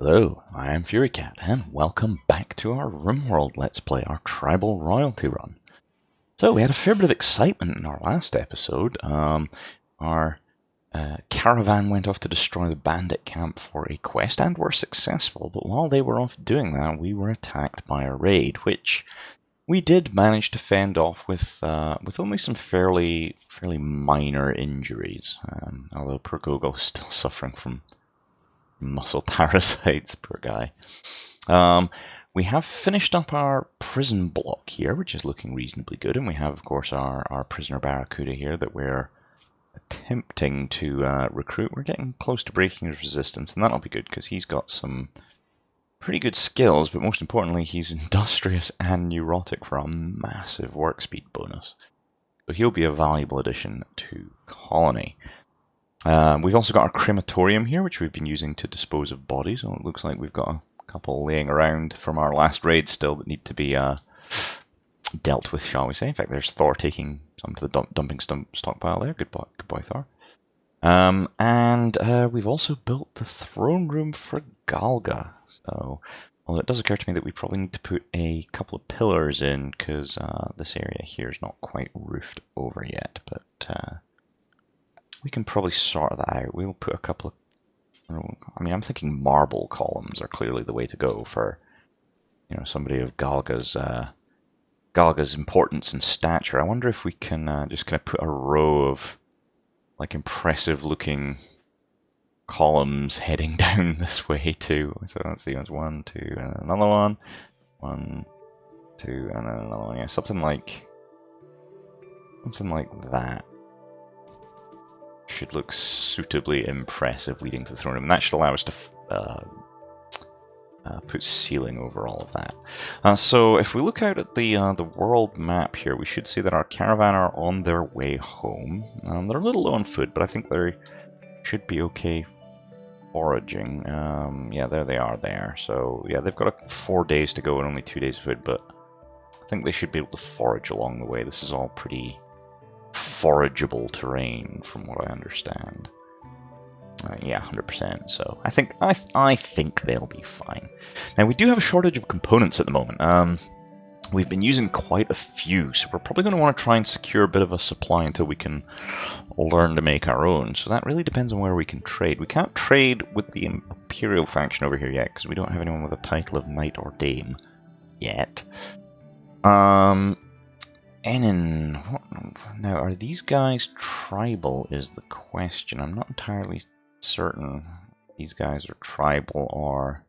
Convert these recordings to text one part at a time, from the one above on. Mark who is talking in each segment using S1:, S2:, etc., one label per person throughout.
S1: Hello, I am Furycat, and welcome back to our RimWorld Let's Play, our Tribal Royalty run. So, we had a fair bit of excitement in our last episode. Our caravan went off to destroy the bandit camp for a quest, and were successful, but while they were off doing that, we were attacked by a raid, which we did manage to fend off with only some fairly minor injuries, although poor Gogol is still suffering from muscle parasites, poor guy. We have finished up our prison block here, which is looking reasonably good, and we have, of course, our prisoner Barracuda here that we're attempting to recruit. We're getting close to breaking his resistance, and that'll be good because he's got some pretty good skills, but most importantly, he's industrious and neurotic for a massive work speed bonus. So he'll be a valuable addition to Colony. We've also got our crematorium here, which we've been using to dispose of bodies. So it looks like we've got a couple laying around from our last raid still that need to be dealt with, shall we say. In fact, there's Thor taking some to the dumping stockpile there. Good boy, Thor. And we've also built the throne room for Galga. So, although it does occur to me that we probably need to put a couple of pillars in because this area here is not quite roofed over yet, but we can probably sort that out. We'll put a couple of... I mean, I'm thinking marble columns are clearly the way to go for, somebody of Galga's importance and stature. I wonder if we can just kind of put a row of, like, impressive-looking columns heading down this way too. So let's see, there's 1, 2, and another one. 1, 2, and another one. Yeah, something like that. Should look suitably impressive leading to the throne room, and that should allow us to put ceiling over all of that. So if we look out at the world map here, we should see that our caravan are on their way home. They're a little low on food, but I think they should be okay foraging. Yeah, there they are there. So yeah, they've got 4 days to go and only 2 days of food, but I think they should be able to forage along the way. This is all pretty forageable terrain, from what I understand. Yeah, 100%. So I think they'll be fine. Now we do have a shortage of components at the moment. We've been using quite a few, so we're probably going to want to try and secure a bit of a supply until we can learn to make our own. So that really depends on where we can trade. We can't trade with the Imperial faction over here yet because we don't have anyone with a title of Knight or Dame yet. Enin, now are these guys tribal is the question. I'm not entirely certain these guys are tribal or...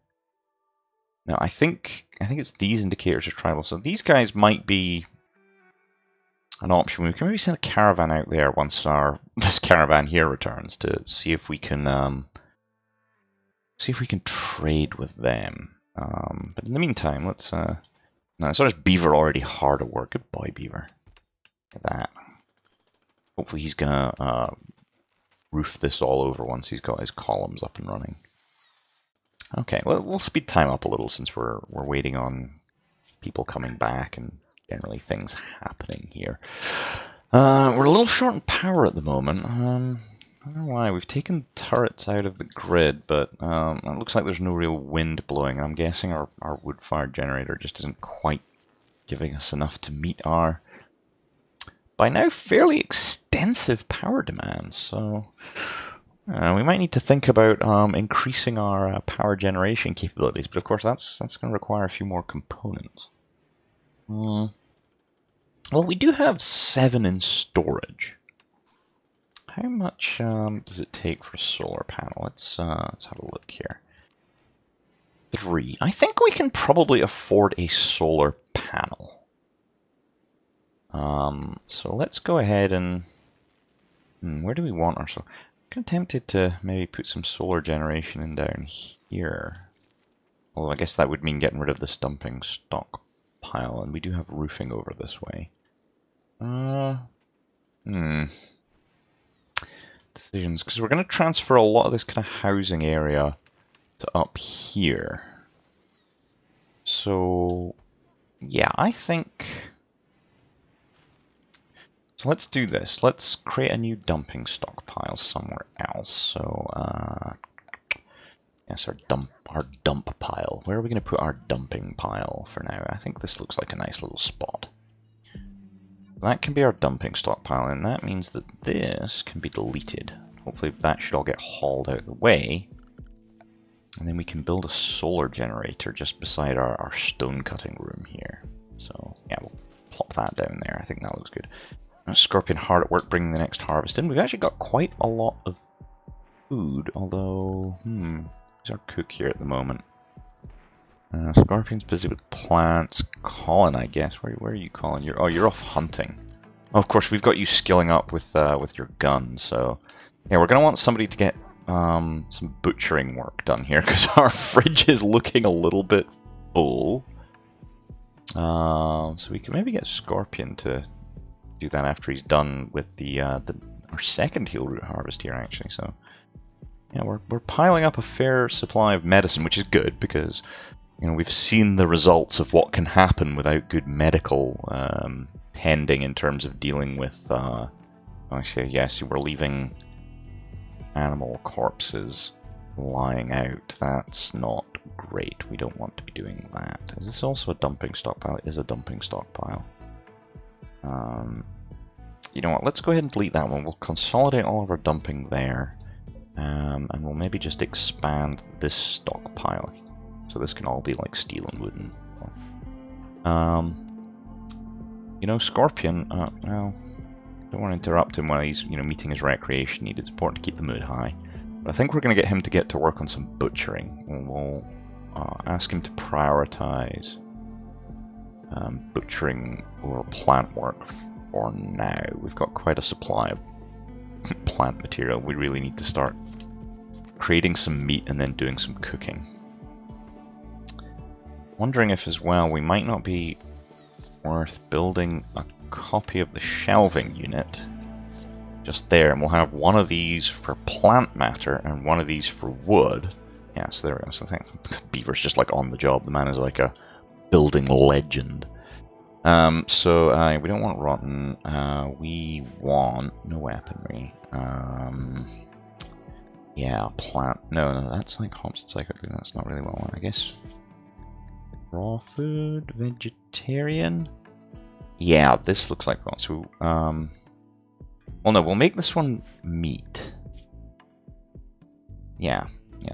S1: No, I think it's these indicators are tribal, so these guys might be an option. We can maybe send a caravan out there once this caravan here returns to see if we can trade with them. But in the meantime, let's no, so there's Beaver already hard at work. Good boy, Beaver. Look at that. Hopefully he's gonna roof this all over once he's got his columns up and running. Okay, well, we'll speed time up a little since we're waiting on people coming back and generally things happening here. We're a little short on power at the moment. I don't know why. We've taken turrets out of the grid, but it looks like there's no real wind blowing. I'm guessing our wood-fired generator just isn't quite giving us enough to meet our, by now, fairly extensive power demands. So we might need to think about increasing our power generation capabilities, but of course that's going to require a few more components. Well, we do have 7 in storage. How much does it take for a solar panel? Let's have a look here. 3. I think we can probably afford a solar panel. So let's go ahead and... where do we want our solar... I'm kind of tempted to maybe put some solar generation in down here. Although I guess that would mean getting rid of this dumping stockpile, and we do have roofing over this way. Decisions, because we're going to transfer a lot of this kind of housing area to up here. So, yeah, I think... So let's do this. Let's create a new dumping stockpile somewhere else. So, Yes, our dump pile. Where are we going to put our dumping pile for now? I think this looks like a nice little spot. That can be our dumping stockpile, and that means that this can be deleted. Hopefully that should all get hauled out of the way. And then we can build a solar generator just beside our stone cutting room here. So yeah, we'll plop that down there. I think that looks good. Scorpion hard at work bringing the next harvest in. We've actually got quite a lot of food, although, who's our cook here at the moment? Scorpion's busy with plants. Colin, I guess. Where are you, Colin? You're off hunting. Oh, of course, we've got you skilling up with your gun. So yeah, we're gonna want somebody to get some butchering work done here because our fridge is looking a little bit full. So we can maybe get Scorpion to do that after he's done with our second heal root harvest here, actually. So yeah, we're piling up a fair supply of medicine, which is good because we've seen the results of what can happen without good medical tending in terms of dealing with. Actually, yes, we're leaving animal corpses lying out. That's not great. We don't want to be doing that. Is this also a dumping stockpile? It is a dumping stockpile. You know what? Let's go ahead and delete that one. We'll consolidate all of our dumping there, and we'll maybe just expand this stockpile. So this can all be like steel and wooden. Scorpion. Well, don't want to interrupt him while he's meeting his recreation need. It's important to keep the mood high. But I think we're going to get him to get to work on some butchering. We'll ask him to prioritize butchering or plant work for now. We've got quite a supply of plant material. We really need to start creating some meat and then doing some cooking. Wondering if as well we might not be worth building a copy of the shelving unit just there, and we'll have one of these for plant matter and one of these for wood. Yeah, so there we go. So I think Beaver's just like on the job. The man is like a building legend. So we don't want rotten. We want no weaponry. Yeah, plant. No, that's like hops and cycling. That's not really what I want. I guess raw food, vegetarian. Yeah, this looks like that. So, well, no, we'll make this one meat. Yeah.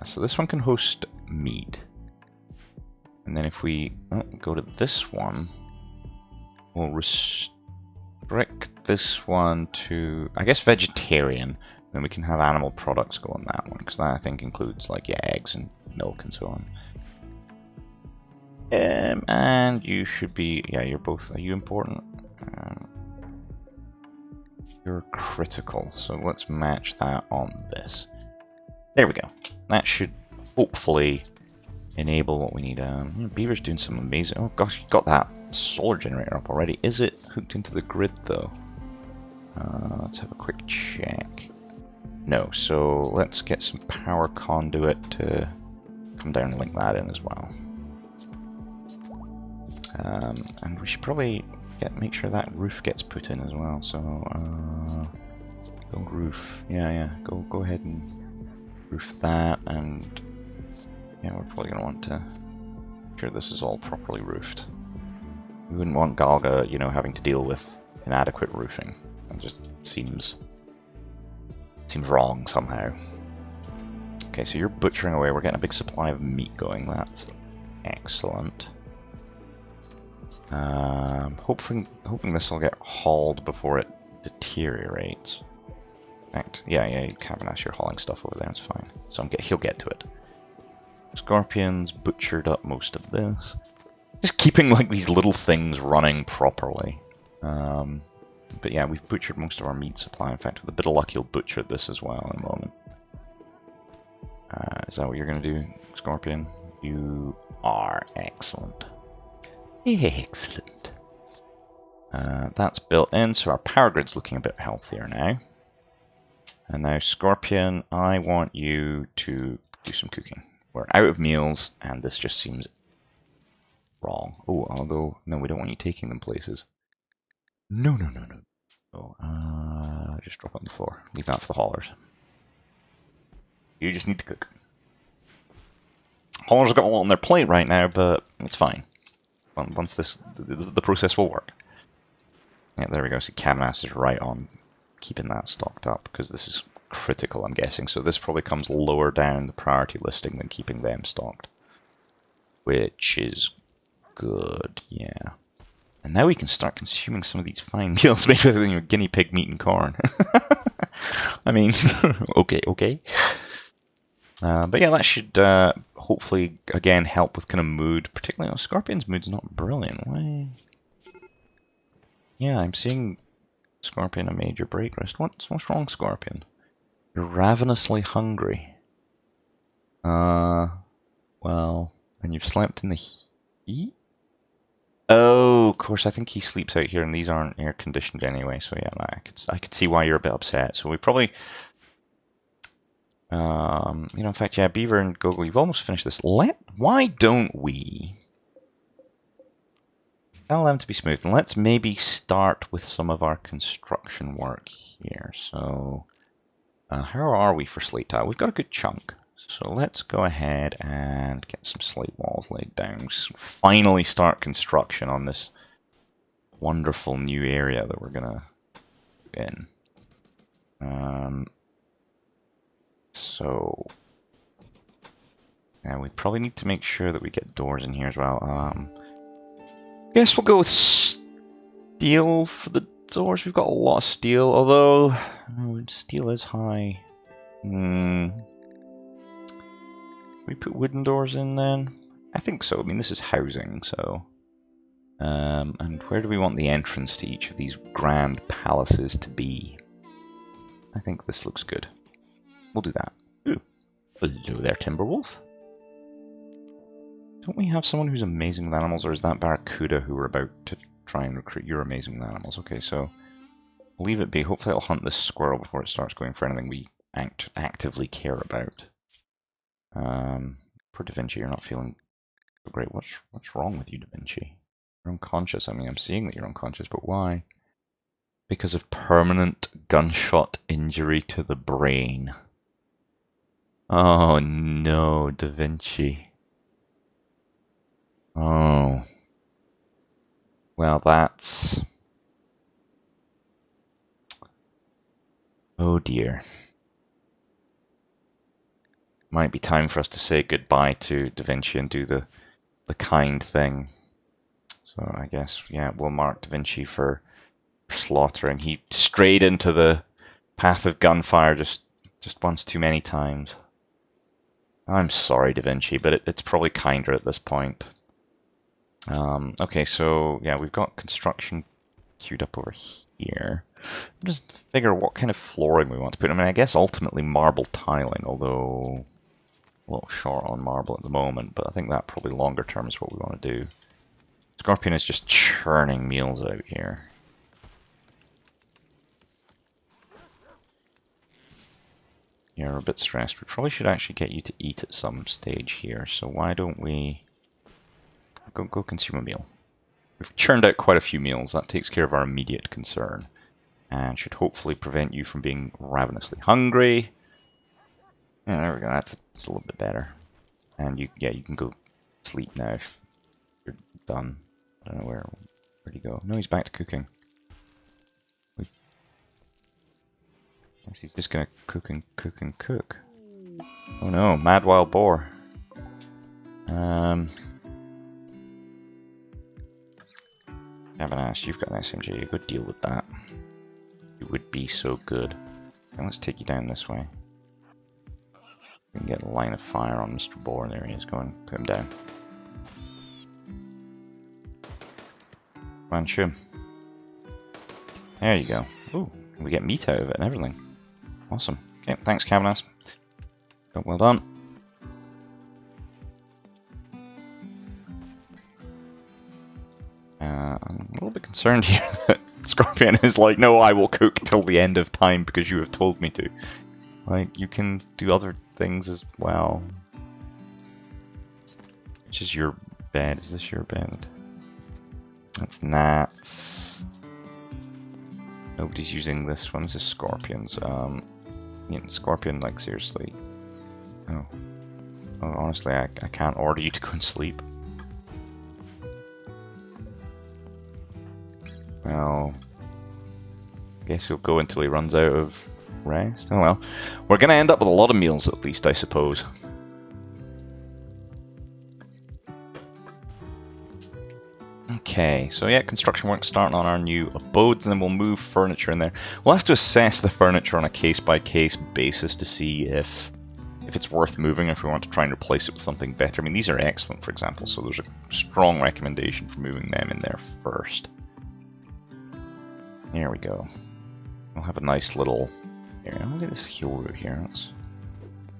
S1: So this one can host meat, and then if we go to this one, we'll restrict this one to, I guess, vegetarian. Then we can have animal products go on that one, because that I think includes like eggs and milk and so on. And you should be, yeah, you're both, are you important? You're critical, so let's match that on this. There we go. That should hopefully enable what we need. Beaver's doing some amazing, oh gosh, he got that solar generator up already. Is it hooked into the grid though? Let's have a quick check. No, so let's get some power conduit to come down and link that in as well. And we should probably make sure that roof gets put in as well. So go roof, yeah. Go ahead and roof that, and yeah, we're probably gonna want to make sure this is all properly roofed. We wouldn't want Galga, having to deal with inadequate roofing. It just seems wrong somehow. Okay, so you're butchering away. We're getting a big supply of meat going. That's excellent. Hoping this will get hauled before it deteriorates. In fact, yeah, you can ask your hauling stuff over there. It's fine. So he'll get to it. Scorpion's butchered up most of this. Just keeping like these little things running properly. But yeah, we've butchered most of our meat supply. In fact, with a bit of luck, he'll butcher this as well in a moment. Is that what you're going to do, Scorpion? You are excellent. Excellent. That's built in, so our power grid's looking a bit healthier now. And now, Scorpion, I want you to do some cooking. We're out of meals, and this just seems wrong. Oh, although, no, we don't want you taking them places. No. Oh, just drop it on the floor. Leave that for the haulers. You just need to cook. Holland's got a lot on their plate right now, but it's fine. Once the process will work. Yeah, there we go. See, Camanas is right on keeping that stocked up, because this is critical, I'm guessing. So this probably comes lower down the priority listing than keeping them stocked. Which is good, yeah. And now we can start consuming some of these fine meals made with guinea pig meat and corn. I mean, okay. But yeah, that should hopefully, again, help with kind of mood. Particularly, Scorpion's mood's not brilliant. Why? Yeah, I'm seeing Scorpion a major break rest. What's wrong, Scorpion? You're ravenously hungry. Well, and you've slept in the heat? Oh, of course, I think he sleeps out here, and these aren't air conditioned anyway. So yeah, I could see why you're a bit upset. So we probably, in fact, yeah, Beaver and Gogo, you've almost finished this. Why don't we tell them to be smooth, and let's maybe start with some of our construction work here. So, how are we for slate tile? We've got a good chunk. So let's go ahead and get some slate walls laid down. Finally start construction on this wonderful new area that we're gonna put in. So now we probably need to make sure that we get doors in here as well. Guess we'll go with steel for the doors. We've got a lot of steel, although steel is high. We put wooden doors in then? I think so. I mean, this is housing, so... and where do we want the entrance to each of these grand palaces to be? I think this looks good. We'll do that. Ooh. Hello there, Timberwolf. Don't we have someone who's amazing with animals, or is that Barracuda who we're about to try and recruit? You're amazing with animals. Okay, so... leave it be. Hopefully it'll hunt this squirrel before it starts going for anything we actively care about. Poor Da Vinci, you're not feeling so great. What's wrong with you, Da Vinci? You're unconscious. I mean, I'm seeing that you're unconscious, but why? Because of permanent gunshot injury to the brain. Oh no, Da Vinci. Oh. Well, that's... oh dear. Might be time for us to say goodbye to Da Vinci and do the kind thing. So I guess, yeah, we'll mark Da Vinci for slaughtering. He strayed into the path of gunfire just once too many times. I'm sorry, Da Vinci, but it's probably kinder at this point. Okay, so yeah, we've got construction queued up over here. Just figure what kind of flooring we want to put. I mean, I guess ultimately marble tiling, although a little short on marble at the moment, but I think that probably longer term is what we want to do. Scorpion is just churning meals out here. Yeah, we're a bit stressed. We probably should actually get you to eat at some stage here, so why don't we go consume a meal. We've churned out quite a few meals. That takes care of our immediate concern, and should hopefully prevent you from being ravenously hungry. Yeah, there we go. That's a little bit better. And you can go sleep now if you're done. I don't know where'd he go? No, he's back to cooking. Guess he's just gonna cook and cook. Oh no, mad wild boar. Haven't asked. You've got an SMG. Go deal with that. You would be so good. And let's take you down this way. We can get a line of fire on Mr. Boar. There he is. Go and put him down. Come on, shoot him. There you go. Ooh, we get meat out of it and everything. Awesome. Okay, thanks, Cavanas. Well done. I'm a little bit concerned here that Scorpion is like, no, I will cook till the end of time because you have told me to. Like, you can do other things as well. Which is your bed? Is this your bed? That's gnats. Nobody's using this one. This is Scorpion's. Scorpion, like, seriously. Oh. Oh, honestly, I can't order you to go and sleep. Well, guess he'll go until he runs out of rest. Oh well. We're going to end up with a lot of meals at least, I suppose. Okay, so yeah, construction work starting on our new abodes, and then we'll move furniture in there. We'll have to assess the furniture on a case-by-case basis to see if it's worth moving, if we want to try and replace it with something better. I mean, these are excellent, for example, so there's a strong recommendation for moving them in there first. There we go. We'll have a nice little area. Look at this heal root here. Let's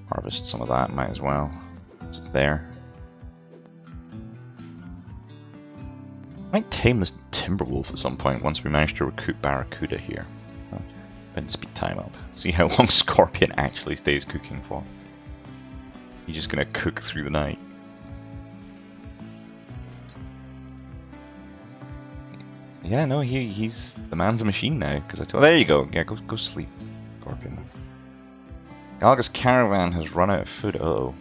S1: harvest some of that, might as well, since it's there. Might tame this Timberwolf at some point once we manage to recruit Barracuda here. And speed time up. See how long Scorpion actually stays cooking for. He's just gonna cook through the night. Yeah, no, he's the man's a machine now. Because I told. There you go. Yeah, go sleep, Scorpion. Galga's caravan has run out of food. Uh-oh.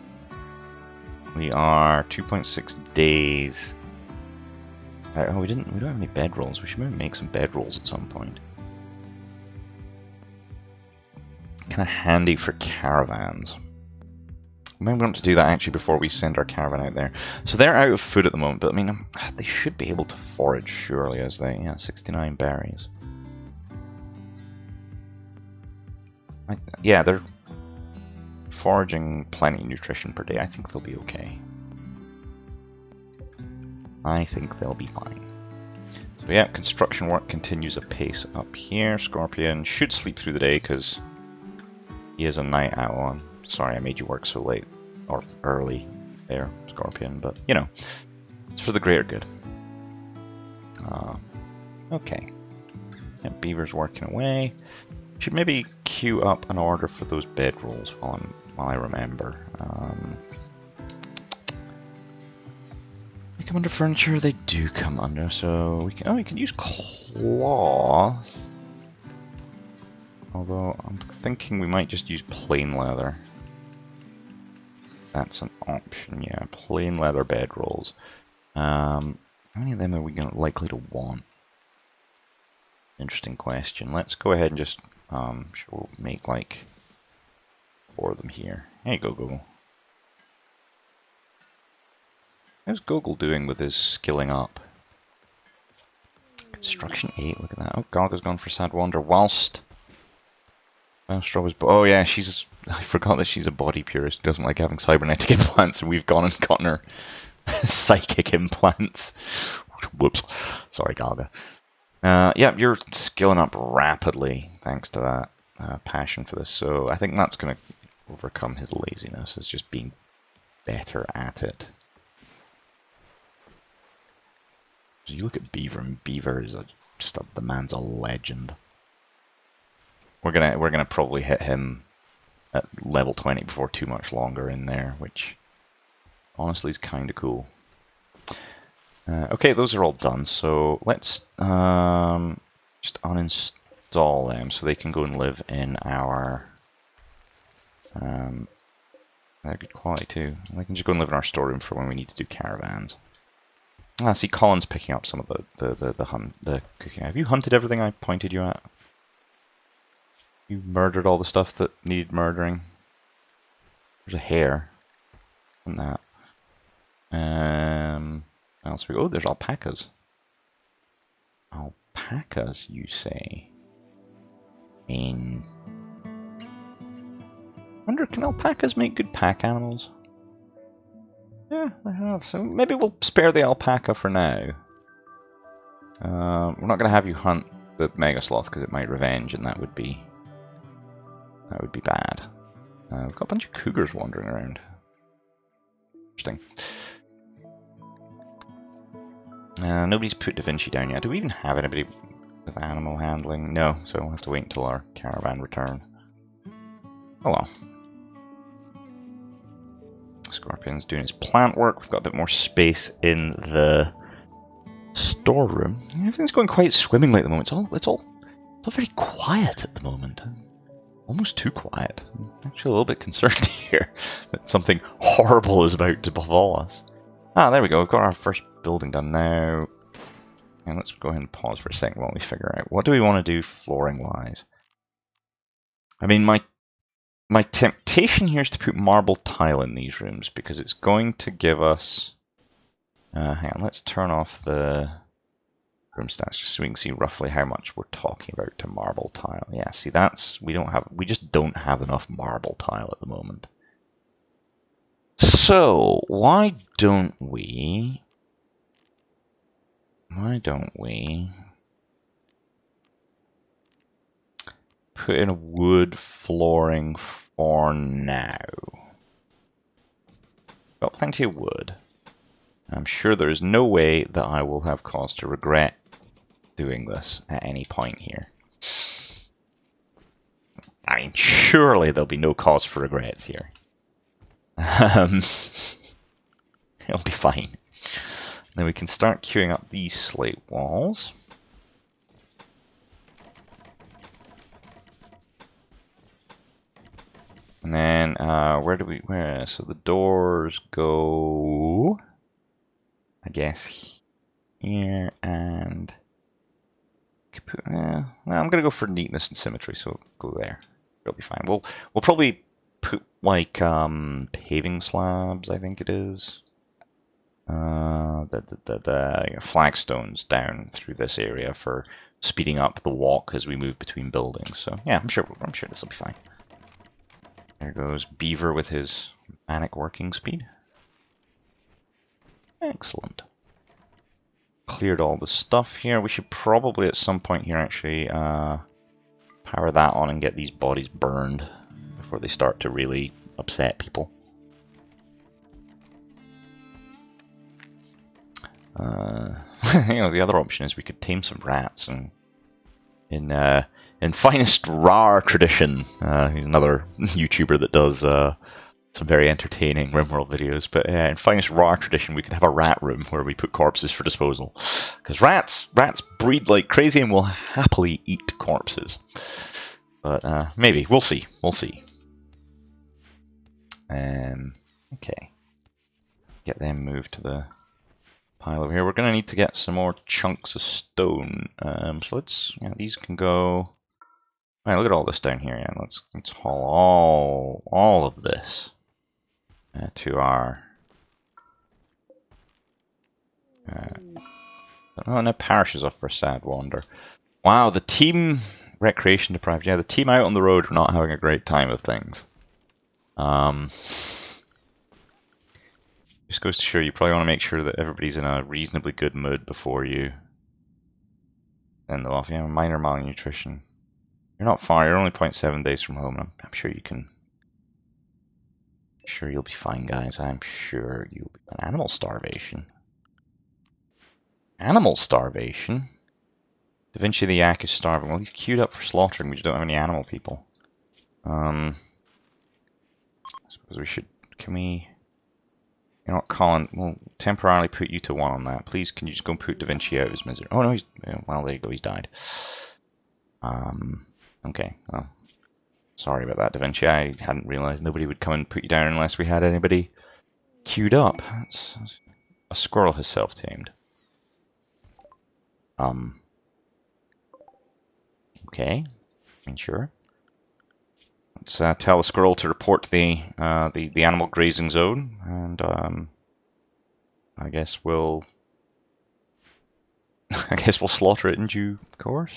S1: We are 2.6 days. Oh, we don't have any bedrolls. We should maybe make some bedrolls at some point. Kind of handy for caravans. Maybe we want to do that actually before we send our caravan out there. So they're out of food at the moment, but I mean, they should be able to forage surely, as they 69 berries. Yeah, they're foraging plenty of nutrition per day. I think they'll be okay. I think they'll be fine. So yeah, construction work continues apace up here. Scorpion should sleep through the day because he is a night owl. I'm sorry I made you work so late or early there, Scorpion, but you know, it's for the greater good. Okay. Yeah, Beaver's working away. Should maybe queue up an order for those bedrolls while I remember. They come under furniture. They do come under, so we can use cloth. Although I'm thinking we might just use plain leather. That's an option, yeah. Plain leather bedrolls. How many of them are we likely to want? Interesting question. Let's go ahead and just we'll make like 4 of them here. Hey, Gogol. How's Gogol doing with his skilling up? Construction 8, look at that. Oh, Galga's gone for Sad Wander whilst Straw was... Oh yeah, I forgot that she's a body purist who doesn't like having cybernetic implants, and we've gone and gotten her psychic implants. Whoops. Sorry, Galga. Yeah, you're skilling up rapidly thanks to that passion for this, so I think that's going to overcome his laziness, is just being better at it. So you look at Beaver, and Beaver is the man's a legend. We're gonna probably hit him at level 20 before too much longer in there, which honestly is kind of cool. Okay, those are all done, so let's just uninstall them so they can go and live in our... they're good quality too. They can just go and live in our storeroom for when we need to do caravans. Ah, see, Colin's picking up some of the cooking. Have you hunted everything I pointed you at? You murdered all the stuff that needed murdering. There's a hare. And that. What else we go? Oh, there's alpacas. Alpacas, you say? Wonder, can alpacas make good pack animals? Yeah, they have. So maybe we'll spare the alpaca for now. We're not going to have you hunt the mega sloth because it might revenge, and that would be bad. We've got a bunch of cougars wandering around. Interesting. Nobody's put Da Vinci down yet. Do we even have anybody with animal handling? No, so we'll have to wait until our caravan return. Oh well. Scorpion's doing his plant work. We've got a bit more space in the storeroom. Everything's going quite swimmingly at the moment. It's all very quiet at the moment. Almost too quiet. I'm actually a little bit concerned here that something horrible is about to befall us. Ah, there we go. We've got our first building done now. And let's go ahead and pause for a second while we figure out what do we want to do flooring-wise. I mean, my temptation here is to put marble tile in these rooms because it's going to give us... hang on, let's turn off the room stats just so we can see roughly how much we're talking about to marble tile. Yeah, see that's... we just don't have enough marble tile at the moment. So, why don't we put in a wood flooring for now? Got plenty of wood. I'm sure there is no way that I will have cause to regret doing this at any point here. I mean, surely there'll be no cause for regrets here. It'll be fine. Then we can start queuing up these slate walls. And then, so the doors go, I guess, here, and, well, I'm going to go for neatness and symmetry, so we'll go there. It'll be fine. We'll probably put, like, paving slabs, I think it is. Flagstones down through this area for speeding up the walk as we move between buildings. So yeah, I'm sure this will be fine. There goes Beaver with his manic working speed. Excellent. Cleared all the stuff here. We should probably at some point here actually power that on and get these bodies burned before they start to really upset people. The other option is we could tame some rats, and in finest RAR tradition, he's another YouTuber that does some very entertaining RimWorld videos, but in finest RAR tradition we could have a rat room where we put corpses for disposal. Because rats breed like crazy and will happily eat corpses. But maybe, we'll see. Okay. Get them moved to the pile over here. We're going to need to get some more chunks of stone. So let's, these can go... Alright, look at all this down here. Yeah, let's haul all of this to our... oh, no, parish is off for a sad wander. Wow, the team... Recreation deprived. Yeah, the team out on the road are not having a great time of things. Just goes to show you probably want to make sure that everybody's in a reasonably good mood before you send them off. Yeah, minor malnutrition. You're not far. You're only 0.7 days from home. I'm sure you can. Sure, you'll be fine, guys. I'm sure you'll be fine. Animal starvation. Animal starvation. Da Vinci the Yak is starving. Well, he's queued up for slaughtering. We just don't have any animal people. I suppose we should. Can we? You know what, Colin? We'll temporarily put you to 1 on that. Please, can you just go and put Da Vinci out of his misery? Oh no, well, there you go. He's died. Okay. Well, sorry about that, Da Vinci. I hadn't realised nobody would come and put you down unless we had anybody queued up. A squirrel has self-tamed. Okay. I mean, sure. Let's tell the squirrel to report to the animal grazing zone, and I guess we'll slaughter it in due course.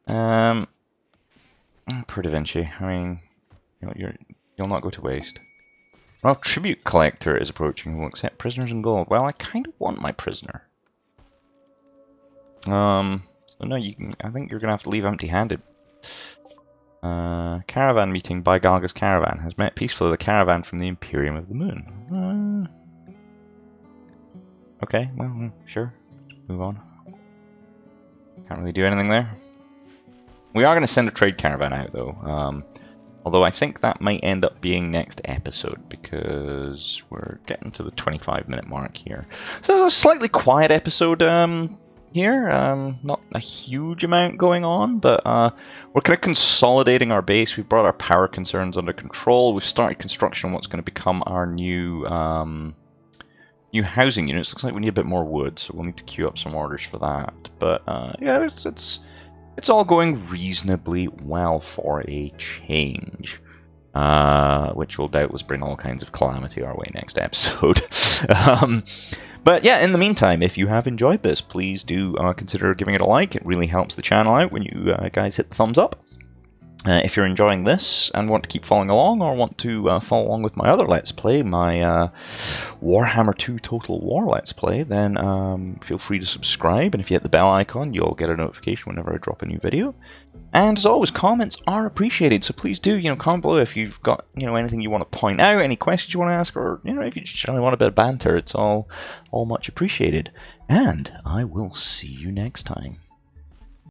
S1: Poor Da Vinci. I mean, you'll not go to waste. Well, tribute collector is approaching. Who will accept prisoners and gold. Well, I kind of want my prisoner. So no, I think you're gonna have to leave empty-handed. Caravan meeting by Galga's caravan has met peacefully the caravan from the Imperium of the Moon. Okay, well, sure. Let's move on. Can't really do anything there. We are going to send a trade caravan out, though. Although I think that might end up being next episode, because we're getting to the 25-minute mark here. So it's a slightly quiet episode. here. Not a huge amount going on, but we're kind of consolidating our base. We've brought our power concerns under control. We've started construction on what's going to become our new new housing units. Looks like we need a bit more wood, so we'll need to queue up some orders for that. But yeah, it's all going reasonably well for a change. Which will doubtless bring all kinds of calamity our way next episode. But yeah, in the meantime, if you have enjoyed this, please do consider giving it a like. It really helps the channel out when you guys hit the thumbs up. If you're enjoying this and want to keep following along, or want to follow along with my other Let's Play, my Warhammer 2 Total War Let's Play, then feel free to subscribe, and if you hit the bell icon, you'll get a notification whenever I drop a new video. And as always, comments are appreciated, so please do, comment below if you've got, anything you want to point out, any questions you want to ask, or, if you just generally want a bit of banter. It's all much appreciated. And I will see you next time.